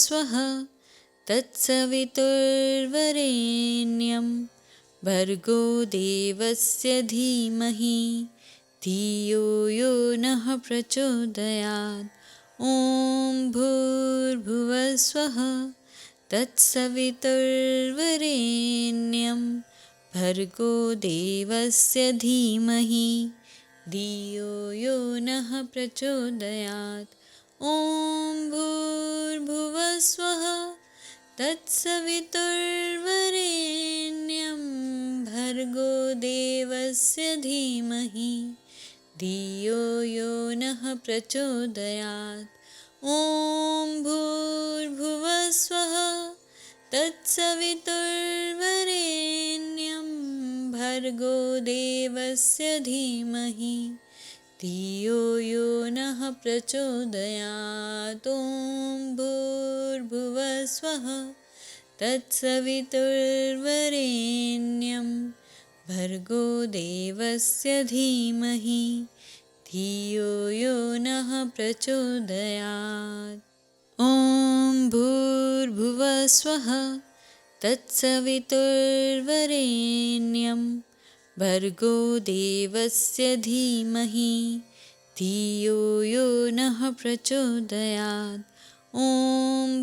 स्वः तत्सवितुर्वरेण्यं भर्गो देवस्य धीमहि धियो यो नः प्रचोदयात्। ॐ भूर्भुवः स्वः तत्सवितुर्वरेण्यं भर्गो देवस्य धीमहि धियो यो नः प्रचोदयात्। ॐ भूर्भुवः स्वः तत्सवितुर्वरेण्यं भर्गो देवस्य धीमहि धियो यो नः प्रचोदयात्। ॐ भूर्भुवः स्वः तत्सवितुर्वरेण्यं भर्गो देवस्य धीमहि धियो यो नः प्रचोदयात्। ॐ भूर्भुवः स्वः तत्सवितुर्वरेण्यं भर्गो देवस्य धीमहि धियो यो नः प्रचोदयात्। ॐ भूर्भुवः स्वः तत्सवितुर्वरेण्यं भर्गो देवस्य धीमहि धियो यो नः प्रचोदयात्। ॐ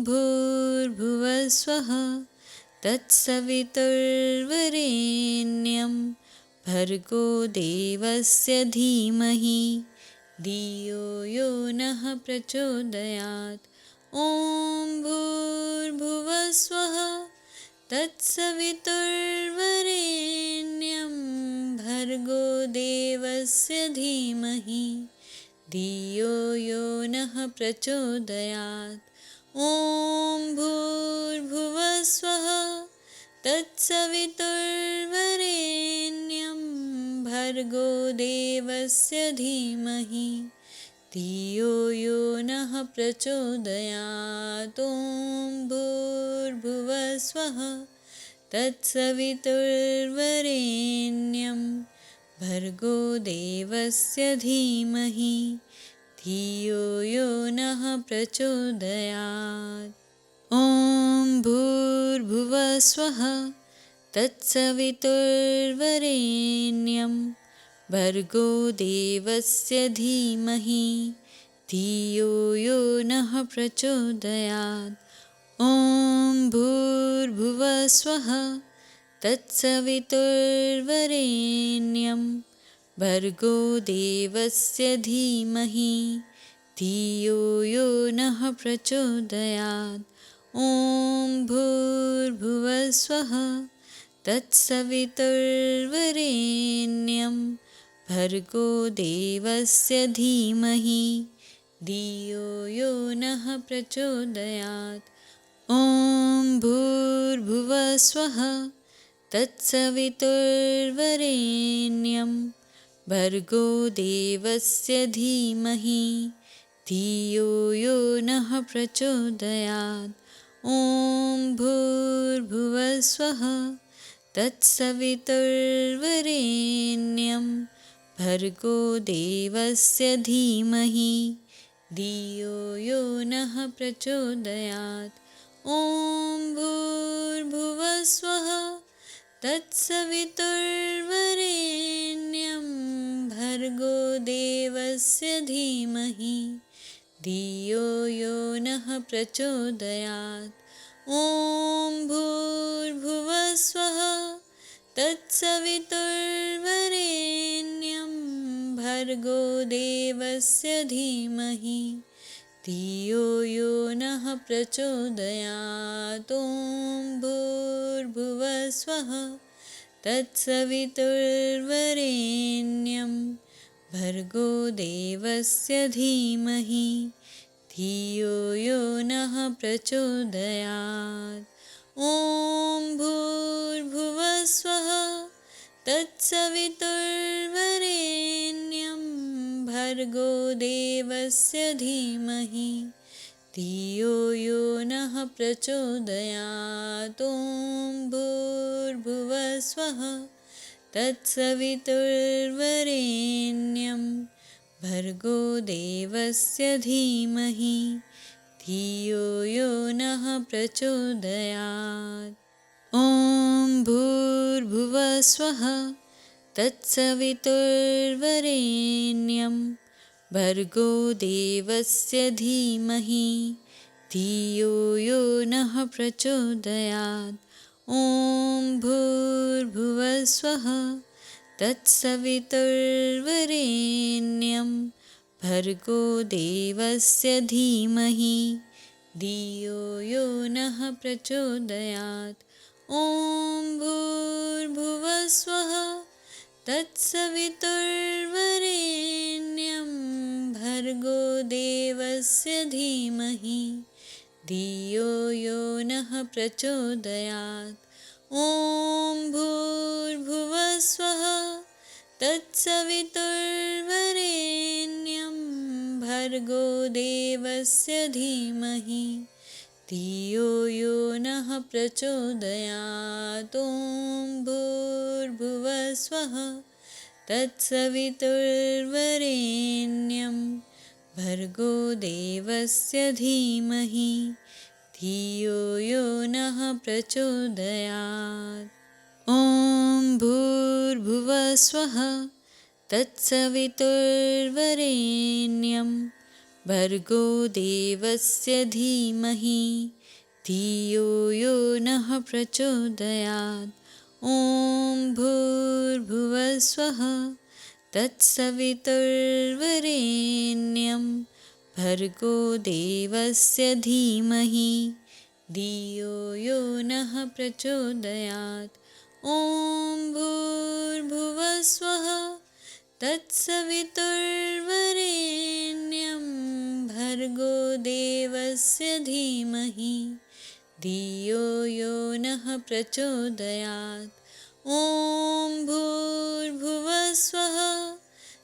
भूर्भुवः स्वः तत्सवितुर्वरेण्यं भर्गो देवस्य धीमहि धियो यो नः प्रचोदयात्। ॐ भूर्भुवः स्वः तत्सवितुर्वरेण्यं भर्गो देवस्य धीमहि धियो यो नः प्रचोदयात्। ॐ भूर्भुवः स्वः तत्सवितुर्वरेण्यं भर्गो देवस्य धीमहि धियो यो नः प्रचोदयात्। ॐ भूर्भुवः स्वः तत्सवितुर्वरेण्यं भर्गो देवस्य धीमहि धियो यो नः प्रचोदयात्। ॐ भूर्भुवः स्वः तत्सवितुर्वरेण्यं भर्गो देवस्य धीमहि धियो यो नः प्रचोदयात्। ॐ भूर्भुवः स्वः तत्सवितुर्वरेण्यं भर्गो देवस्य धीमहि धियो यो नः प्रचोदयात्। ॐ भूर्भुवः स्वः तत्सवितुर्वरेण्यं भर्गो देवस्य धीमहि धियो यो नः प्रचोदयात्। ॐ भूर्भुवः स्वः तत्सवितुर्वरेण्यं भर्गो देवस्य धीमहि धियो यो नः प्रचोदयात्। ॐ भूर्भुवः स्वः तत्सवितुर्वरेण्यं भर्गो देवस्य धीमहि धियो यो नः प्रचोदयात्। ॐ भूर्भुवः स्वः तत्सवितुर्वरेण्यं भर्गो देवस्य धीमहि धियो यो नः प्रचोदयात्। ॐ भूर्भुवः स्वः तत्सवितुर्वरेण्यं भर्गो देवस्य धीमहि धियो यो नः प्रचोदयात्। ॐ भूर्भुवः स्वः तत्सवितुर्वरेण्यं भर्गो देवस्य धीमहि धियो यो नः प्रचोदयात्। ॐ भूर्भुवः स्वः तत्सवितुर्वरेण्यं भर्गो देवस्य धीमहि धियो यो नः प्रचोदयात्। ॐ भूर्भुवः स्वः तत्सवितुर्वरेण्यं भर्गो देवस्य धीमहि धियो यो नः प्रचोदयात्। ॐ भूर्भुवः स्वः तत्सवितुर्वरेण्यं भर्गो देवस्य धीमहि धियो यो नः प्रचोदयात्। ॐ भूर्भुवः स्वः तत्सवितुर्वरेण्यं भर्गो देवस्य धीमहि धियो यो नः प्रचोदयात्। ॐ भूर्भुवः स्वः तत्सवितुर्वरेण्यं भर्गो देवस्य धीमहि धियो यो नः प्रचोदयात्। ॐ भूर्भुवः स्वः तत्सवितुर्वरेण्यं भर्गो देवस्य धीमहि धियो यो नः प्रचोदयात्। ॐ भूर्भुवः स्वः तत्सवितुर्वरेण्यं भर्गो देवस्य धीमहि धियो यो नः प्रचोदयात्। ॐ भूर्भुवः स्वः तत्सवितुर्वरेण्यं भर्गो देवस्य धीमहि धियो यो नः प्रचोदयात्। ॐ भूर्भुवः स्वः तत्सवितुर्वरेण्यं भर्गो देवस्य धीमहि धियो यो नः प्रचोदयात्। ॐ भूर्भुवः स्वः तत्सवितुर्वरेण्यं भर्गो देवस्य धीमहि धियो यो नः प्रचोदयात्। ॐ भूर्भुवः स्वः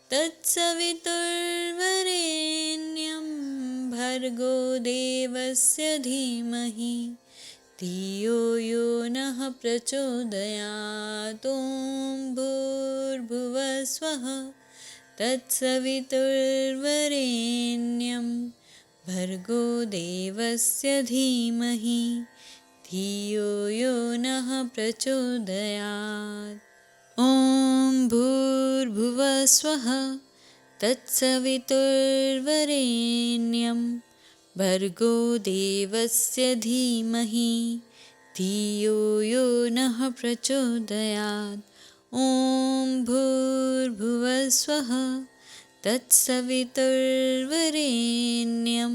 तत्सवितुर्वरेण्यं भर्गो देवस्य धीमहि धियो यो नः प्रचोदयात्। ॐ भूर्भुवः स्वः तत्सवितुर्वरेण्यं भर्गो देवस्य धीमहि धियो यो नः प्रचोदयात्। ॐ भूर्भुवः स्वः तत्सवितुर्वरेण्यं भर्गो देवस्य धीमहि धियो यो नः प्रचोदयात्। ॐ भूर्भुवः स्वः तत्सवितुर्वरेण्यं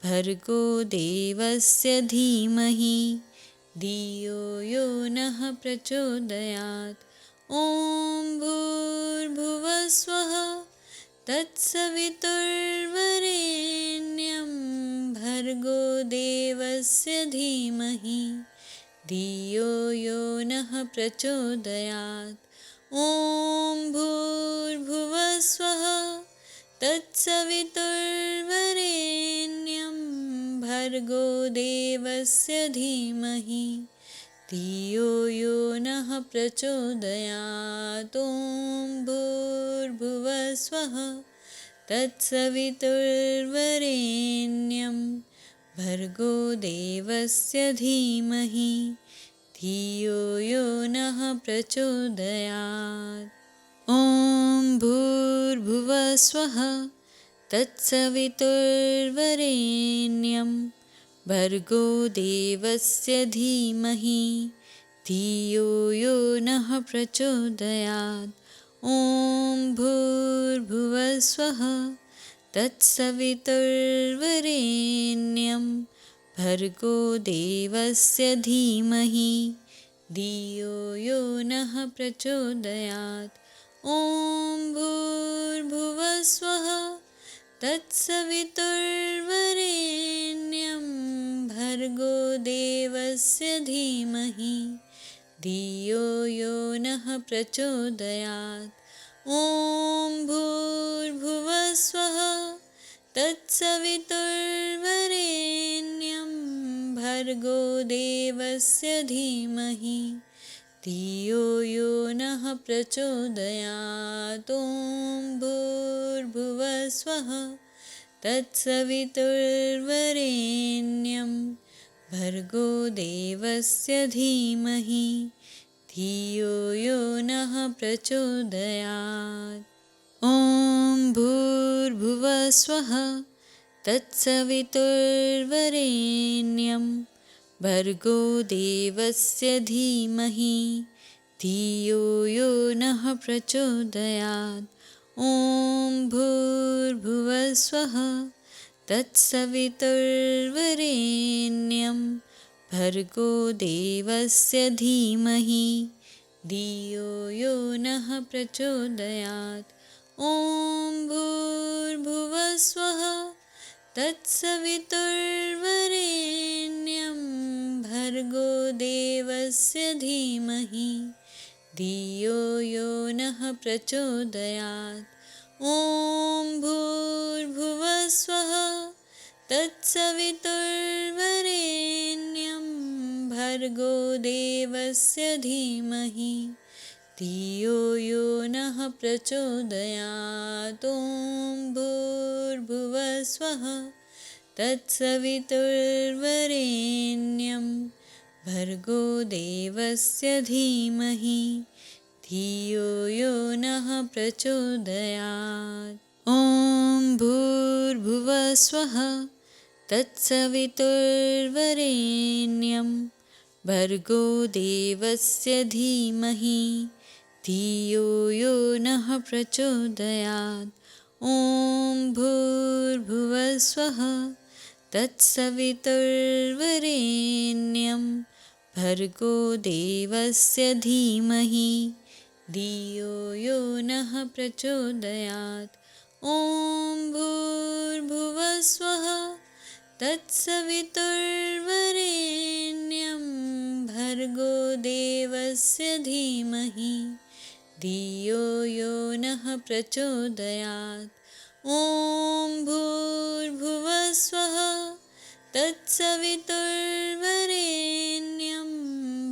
भर्गो देवस्य धीमहि धियो यो नः प्रचोदयात्। ॐ भूर्भुवः स्वः तत्सवितुर्वरेण्यं भर्गो देवस्य धीमहि धियो यो नः प्रचोदयात्। ॐ भूर्भुवः स्वः तत्सवितुर्वरेण्यं भर्गो देवस्य धीमहि धियो यो नः प्रचोदयात्। ॐ भूर्भुवः स्वः तत्सवितुर्वरेण्यं भर्गो देवस्य धीमहि धियो यो नः प्रचोदयात्। ॐ भूर्भुवः स्वः तत्सवितुर्वरेण्यं भर्गो देवस्य धीमहि धियो यो नः प्रचोदयात्। ॐ भूर्भुवः स्वः तत्सवितुर्वरेण्यं भर्गो देवस्य धीमहि धियो यो नः प्रचोदयात्। ॐ भूर्भुवः स्वः तत्सवितुर्वरेण्यं भर्गो देवस्य धीमहि धियो यो नः प्रचोदयात्। ॐ भूर्भुवः स्वः तत्सवितुर्वरेण्यं भर्गो देवस्य धीमहि धियो यो नः प्रचोदयात्। ॐ भूर्भुवः स्वः तत्सवितुर्वरेण्यं भर्गो देवस्य धीमहि धियो यो नः प्रचोदयात्। ॐ भूर्भुवः स्वः तत्सवितुर्वरेण्यं भर्गो देवस्य धीमहि धियो यो नः प्रचोदयात्। ॐ भूर्भुवः स्वः तत्सवितुर्वरेण्यं भर्गो देवस्य धीमहि धियो यो नः प्रचोदयात्। ॐ भूर्भुवः स्वः तत्सवितुर्वरेण्यं भर्गो देवस्य धीमहि धियो यो नः प्रचोदयात्। ॐ भूर्भुवः स्वः तत्सवितुर्वरेण्यं भर्गो देवस्य धीमहि धियो यो नः प्रचोदयात्। ॐ भूर्भुवः स्वः तत्सवितुर्वरेण्यं भर्गो देवस्य धीमहि धियो यो नः प्रचोदयात्। ॐ भूर्भुवः स्वः तत्सवितुर्वरेण्यं भर्गो देवस्य धीमहि धियो यो नः प्रचोदयात्। ॐ भूर्भुवः स्वः तत्सवितुर्वरेण्यं भर्गो देवस्य धीमहि धियो यो नः प्रचोदयात्। ॐ भूर्भुवः स्वः तत्सवितुर्वरेण्यं भर्गो देवस्य धीमहि धियो यो नः प्रचोदयात्। ॐ भूर्भुवः स्वः तत्सवितुर्वरेण्यं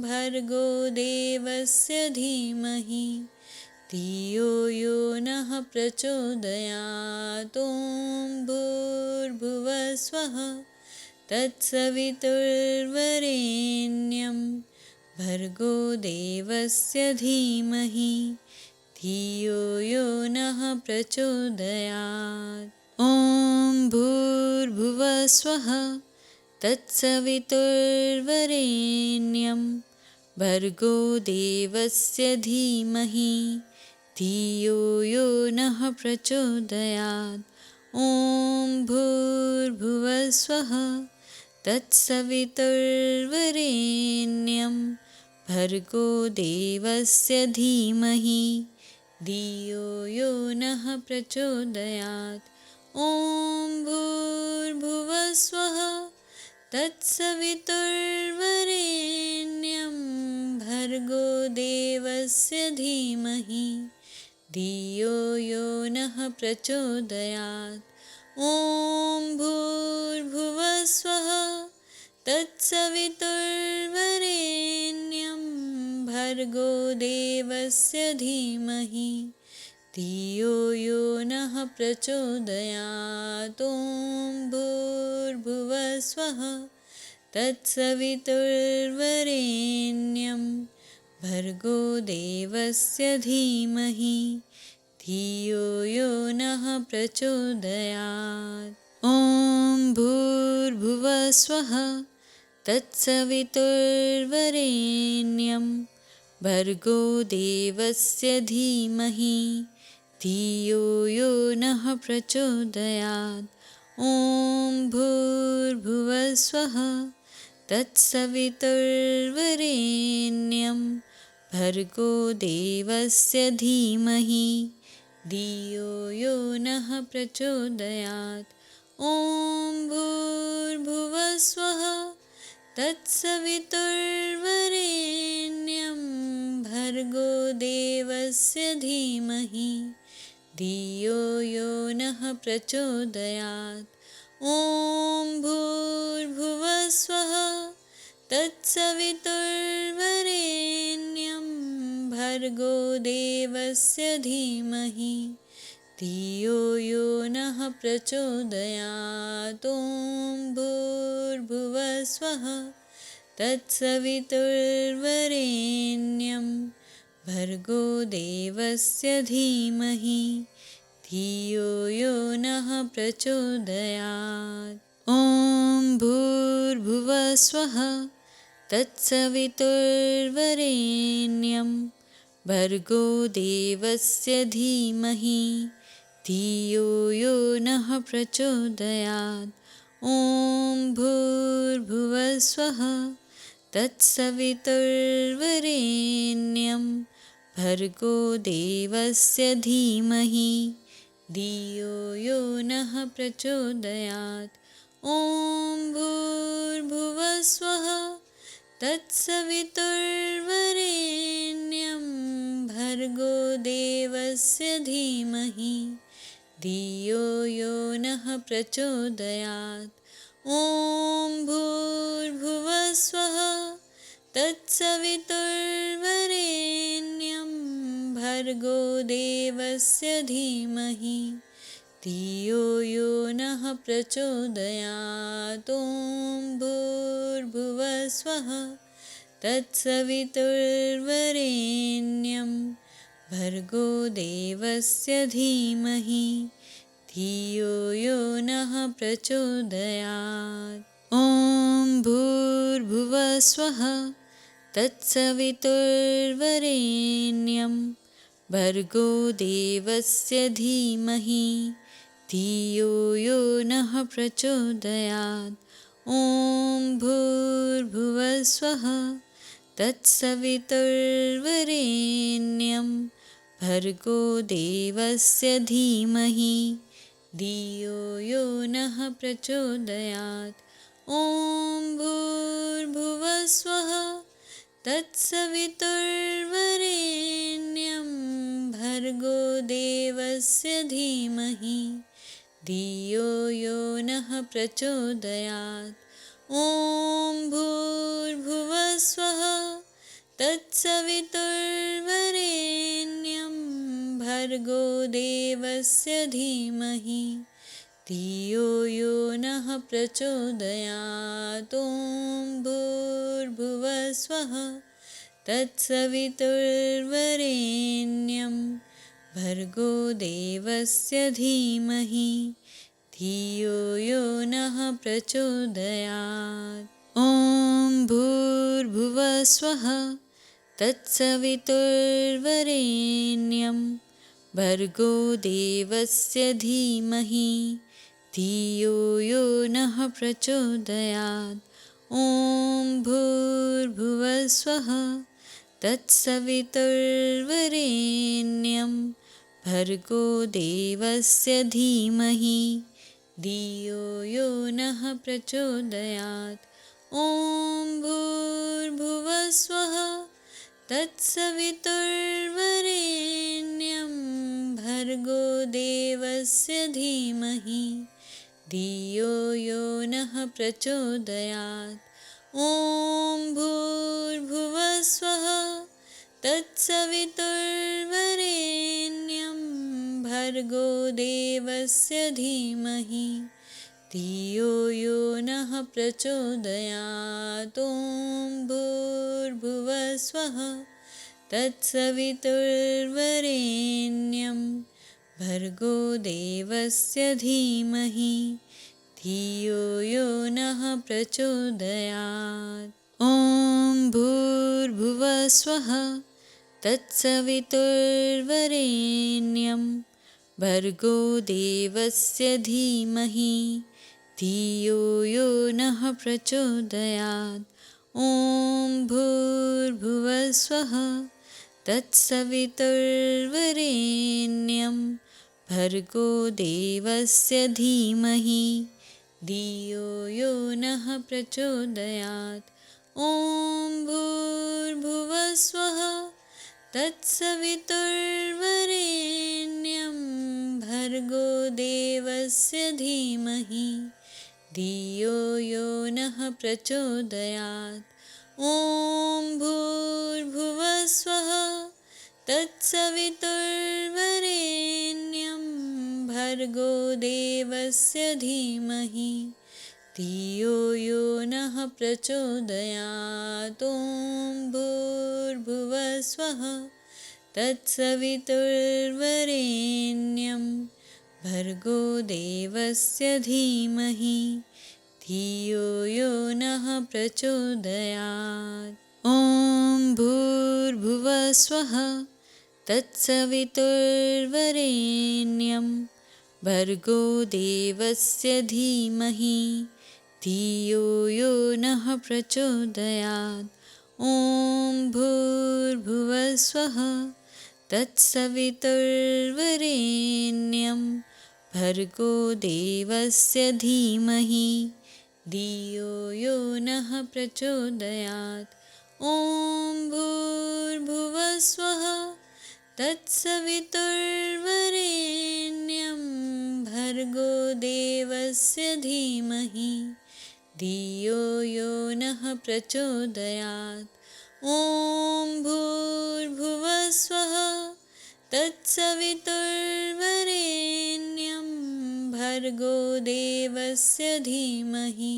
भर्गो देवस्य धीमहि धियो यो नः प्रचोदयात्। ॐ भूर्भुवः स्वः तत्सवितुर्वरेण्यं भर्गो देवस्य धीमहि धियो यो नः प्रचोदयात्। ॐ भूर्भुवः स्वः तत्सवितुर्वरेण्यं भर्गो देवस्य धीमहि धियो यो नः प्रचोदयात्। ॐ भूर्भुवः स्वः तत्सवितुर्वरेण्यं भर्गो देवस्य धीमहि धियो यो नः प्रचोदयात्। ॐ भूर्भुवः स्वः तत्सवितुर्वरेण्यं भर्गो देवस्य धीमहि धियो यो नः प्रचोदयात्। ॐ भूर्भुवः स्वः तत्सवितुर्वरेण्यं भर्गो देवस्य धीमहि धियो यो नः प्रचोदयात्। ॐ भूर्भुवः स्वः तत्सवितुर्वरेण्यं भर्गो देवस्य धीमहि धियो यो नः प्रचोदयात्। ॐ भूर्भुवः स्वः तत्सवितुर्वरेण्यं भर्गो देवस्य धीमहि धियो यो नः प्रचोदयात्। ॐ भूर्भुवः स्वः तत्सवितुर्वरेण्यं भर्गो देवस्य धीमहि धियो यो नः प्रचोदयात्। ॐ भूर्भुवः स्वः तत्सवितुर्वरेण्यं भर्गो देवस्य धीमहि धियो यो नः प्रचोदयात्। ॐ भूर्भुवः स्वः तत्सवितुर्वरेण्यं भर्गो देवस्य धीमहि धियो यो नः प्रचोदयात्। ॐ भूर्भुवः स्वः तत्सवितुर्वरेण्यं भर्गो देवस्य धीमहि धियो यो नः प्रचोदयात्। ॐ भूर्भुवः स्वः तत्सवितुर्वरेण्यं भर्गो देवस्य धीमहि धियो यो नः प्रचोदयात्। ॐ भूर्भुवः स्वः तत्सवितुर्वरेण्यं भर्गो देवस्य धीमहि धियो यो नः प्रचोदयात्। ॐ भूर्भुवः स्वः तत्सवितुर्वरेण्यं भर्गो देवस्य धीमहि धियो यो नः प्रचोदयात्। ॐ भूर्भुवः स्वः तत्सवितुर्वरेण्यं भर्गो देवस्य धीमहि धियो यो नः प्रचोदयात्। ॐ भूर्भुवः स्वः तत्सवितुर्वरेण्यं भर्गो देवस्य धीमहि धियो यो नः प्रचोदयात्। ॐ भूर्भुवः स्वः तत्सवितुर्वरेण्यं भर्गो देवस्य धीमहि धियो यो नः प्रचोदयात्। ॐ भूर्भुवः स्वः तत्सवितुर्वरेण्यं भर्गो देवस्य धीमहि धियो यो नः प्रचोदयात्। ॐ भूर्भुवः स्वः तत्सवितुर्वरेण्यं भर्गो देवस्य धीमहि धियो यो नः प्रचोदयात्। ॐ भूर्भुवः स्वः तत्सवितुर्वरेण्यं भर्गो देवस्य धीमहि धियो यो नः प्रचोदयात्। ॐ भूर्भुवः स्वः तत्सवितुर्वरेण्यं भर्गो देवस्य धीमहि धियो यो नः प्रचोदयात्। ॐ भूर्भुवः स्वः तत्सवितुर्वरेण्यं भर्गो देवस्य धीमहि धियो यो नः प्रचोदयात्। ॐ भूर्भुवः स्वः तत्सवितुर्वरेण्यं भर्गो देवस्य धीमहि धियो यो नः प्रचोदयात्। ॐ भूर्भुवः स्वः तत्सवितुर्वरेण्यं भर्गो देवस्य धीमहि धियो यो नः प्रचोदयात्। ॐ भूर्भुवः स्वः तत्सवितुर्वरेण्यं भर्गो देवस्य धीमहि धियो यो नः प्रचोदयात्। ॐ भूर्भुवः स्वः तत्सवितुर्वरेण्यं भर्गो देवस्य धीमहि धियो यो नः प्रचोदयात्। ॐ भूर्भुवः स्वः तत्सवितुर्वरेण्यं भर्गो देवस्य धीमहि धियो यो नः प्रचोदयात्। ॐ भूर्भुवः स्वः तत्सवितुर्वरेण्यं भर्गो देवस्य धीमहि धियो यो नः प्रचोदयात्। ॐ भूर्भुवः स्वः तत्सवितुर्वरेण्यं भर्गो देवस्य धीमहि धियो यो नः प्रचोदयात्। ॐ भूर्भुवः स्वः तत्सवितुर्वरेण्यं भर्गो देवस्य धीमहि धियो यो नः प्रचोदयात्। ॐ भूर्भुवः स्वः तत्सवितुर्वरेण्यं भर्गो देवस्य धीमहि धियो यो नः प्रचोदयात्। ॐ भूर्भुवः स्वः तत्सवितुर्वरेण्यं भर्गो देवस्य धीमहि धियो यो नः प्रचोदयात्। ॐ भूर्भुवः स्वः तत्सवितुर्वरेण्यं भर्गो देवस्य धीमहि धियो यो नः प्रचोदयात्। ॐ भूर्भुवः स्वः तत्सवितुर्वरेण्यं भर्गो देवस्य धीमहि धियो यो नः प्रचोदयात्। ॐ भूर्भुवः स्वः तत्सवितुर्वरेण्यं भर्गो देवस्य धीमहि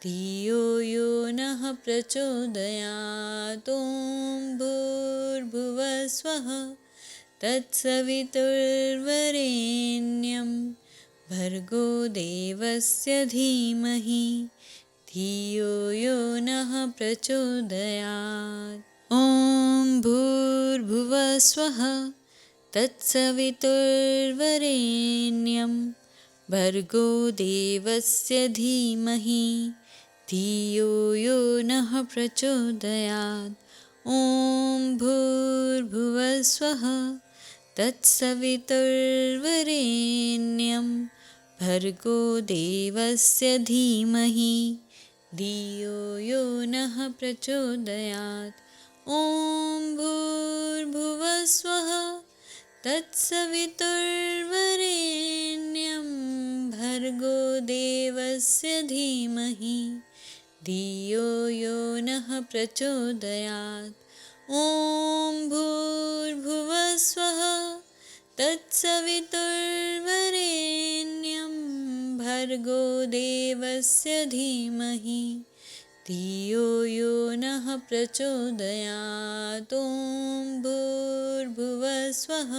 धियो यो नः प्रचोदयात्। ॐ भूर्भुवः स्वः तत्सवितुर्वरेण्यं भर्गो देवस्य धीमहि धियो यो नः प्रचोदयात्। ॐ भूर्भुवः स्वः तत्सवितुर्वरेण्यं भर्गो देवस्य धीमहि धियो यो नः प्रचोदयात्। ॐ भूर्भुवः स्वः तत्सवितुर्वरेण्यं भर्गो देवस्य धीमहि धियो यो नः प्रचोदयात्। ॐ भूर्भुवः स्वः तत्सवितुर्वरेण्यं भर्गो देवस्य धीमहि धियो यो नः प्रचोदयात्। ॐ भूर्भुवः स्वः तत्सवितुर्वरेण्यं भर्गो देवस्य धीमहि धियो यो नः प्रचोदयात्। ॐ भूर्भुवः स्वः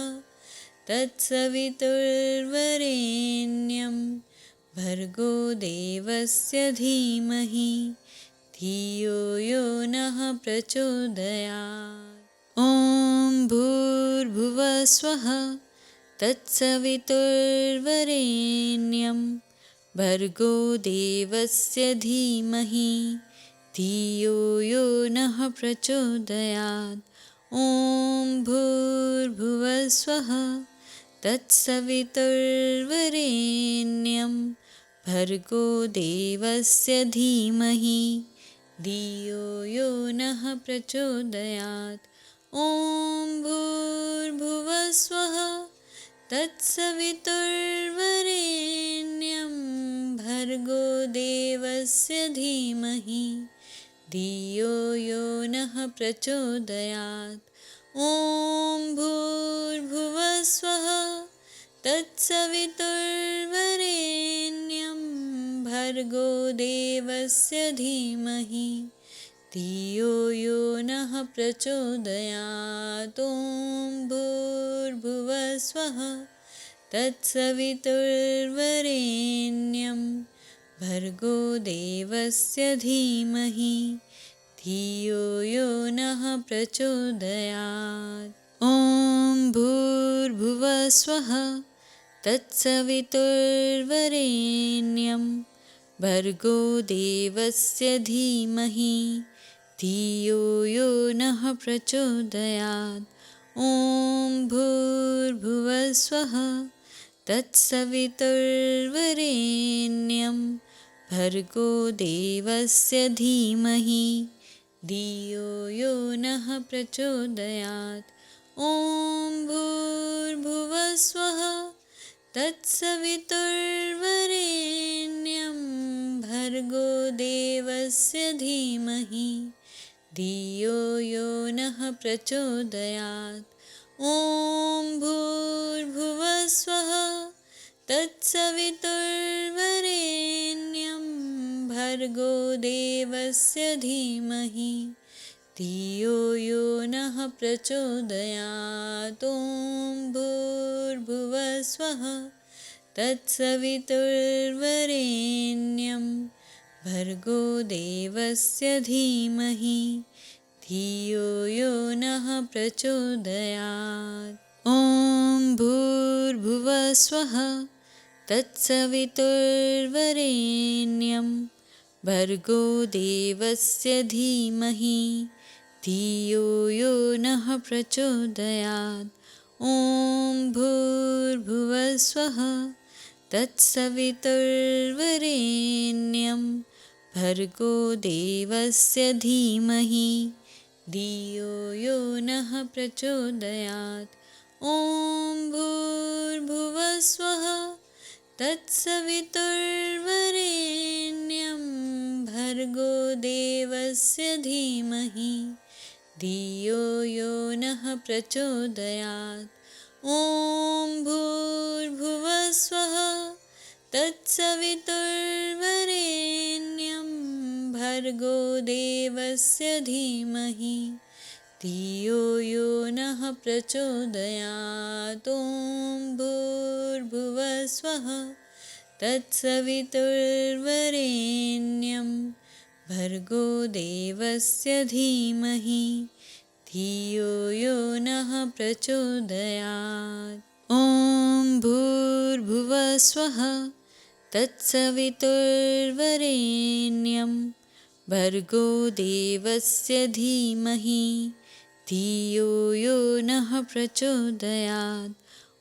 तत्सवितुर्वरेण्यं भर्गो देवस्य धीमहि धियो यो नः प्रचोदयात्। ॐ भूर्भुवः स्वः तत्सवितुर्वरेण्यं भर्गो देवस्य धीमहि धियो यो नः प्रचोदयात्। ॐ भूर्भुवः स्वः तत्सवितुर्वरेण्यं भर्गो देवस्य धीमहि धियो यो नः प्रचोदयात्। ॐ भूर्भुवः स्वः तत्सवितुर्वरेण्यं भर्गो देवस्य धीमहि धियो यो नः प्रचोदयात्। ॐ भूर्भुवः स्वः तत्सवितुर्वरेण्यं भर्गो देवस्य धीमहि धियो यो नः प्रचोदयात्। ॐ भूर्भुवः स्वः तत्सवितुर्वरेण्यं भर्गो देवस्य धीमहि धियो यो नः प्रचोदयात्। ॐ भूर्भुवः स्वः तत्सवितुर्वरेण्यं भर्गो देवस्य धीमहि धियो यो नः प्रचोदयात्। ॐ भूर्भुवः स्वः तत्सवितुर्वरेण्यं भर्गो देवस्य धीमहि धियो यो नः प्रचोदयात्। ॐ भूर्भुवः स्वः तत्सवितुर्वरेण्यं भर्गो देवस्य धीमहि धियो यो नः प्रचोदयात्। ॐ भूर्भुवः स्वः तत्सवितुर्वरेण्यं भर्गो देवस्य धीमहि धियो यो नः प्रचोदयात्। ॐ भूर्भुवः स्वः तत्सवितुर्वरेण्यं भर्गो देवस्य धीमहि धियो यो नः प्रचोदयात्। ॐ भूर्भुवः स्वः तत्सवितुर्वरेण्यं भर्गो देवस्य धीमहि धियो यो नः प्रचोदयात्। ॐ भूर्भुवः स्वः तत्सवितुर्वरेण्यं भर्गो देवस्य धीमहि धियो यो नः प्रचोदयात्। ॐ भूर्भुवः स्वः तत्सवितुर्वरेण्यं भर्गो देवस्य धीमहि धियो यो नः प्रचोदयात्। ॐ भूर्भुवः स्वः तत्सवितुर्वरेण्यं भर्गो देवस्य धीमहि धियो यो नः प्रचोदयात्। ॐ भूर्भुवः स्वः तत्सवितुर्वरेण्यं भर्गो देवस्य धीमहि धियो यो नः प्रचोदयात्। ॐ भूर्भुवः स्वः तत्सवितुर्वरेण्यं भर्गो देवस्य धीमहि धियो यो नः प्रचोदयात्।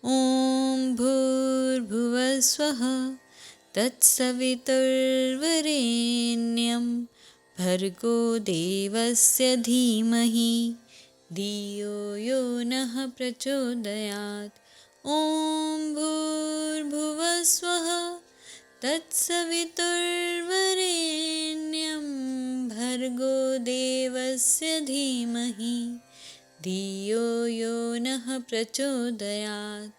ॐ भूर्भुवः स्वः तत्सवितुर्वरेण्यं भर्गो देवस्य धीमहि धियो यो नः प्रचोदयात्। ॐ भूर्भुवः स्वः तत्सवितुर्वरेण्यं भर्गो देवस्य धीमहि धियो यो नः प्रचोदयात्।